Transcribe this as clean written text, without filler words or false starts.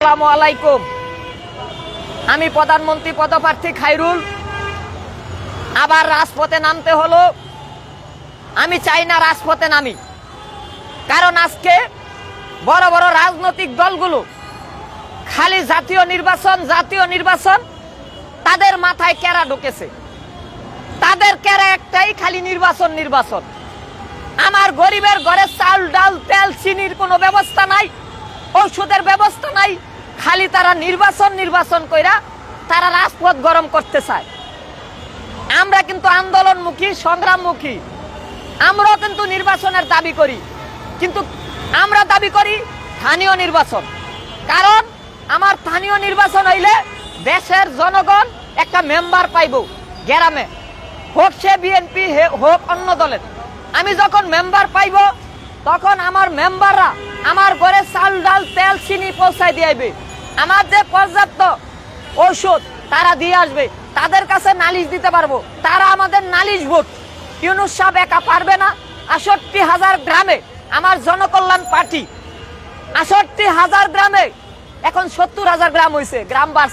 আসসালামু আলাইকুম। আমি প্রধানমন্ত্রী পদপ্রার্থী খায়রুল। আবার রাজপথে নামতে হলো। আমি চাই না রাজপথে নামি, কারণ আজকে বড় বড় রাজনৈতিক দলগুলো খালি জাতীয় নির্বাচন তাদের মাথায় কেরা ঢুকেছে। তাদের কেরা একটাই, খালি নির্বাচন। আমার গরিবের ঘরে চাল ডাল তেল চিনির কোনো ব্যবস্থা নাই, ঔষধের ব্যবস্থা নাই। খালি তারা নির্বাচন কইরা তারা রাজপথ গরম করতে চায়। আমরা কিন্তু আন্দোলনমুখী, সংগ্রামমুখী। আমরাও কিন্তু নির্বাচনের দাবি করি, কিন্তু আমরা দাবি করি স্থানীয় নির্বাচন। কারণ আমার স্থানীয় নির্বাচন হইলে দেশের জনগণ একটা মেম্বার পাইব। গ্রামে হোক সে বিএনপি হোক অন্য দলের, আমি যখন মেম্বার পাইব তখন আমার মেম্বাররা আমার ঘরে চাল ডাল তেল চিনি পৌঁছায় দিয়ে আসবে। আমার যে পর্যাপ্ত ঔষধ তারা দিয়ে আসবে, তাদের কাছে নালিশ দিতে পারবো। তারা আমাদের নালিশ ভোট। ইউনূস সাহেব একা পারবে না। ৬৮,০০০ গ্রামে আমার জনকল্যাণ পার্টি ৬৮,০০০ গ্রামে এখন ৭০,০০০ গ্রাম হয়েছে, গ্রাম বাড়ছে।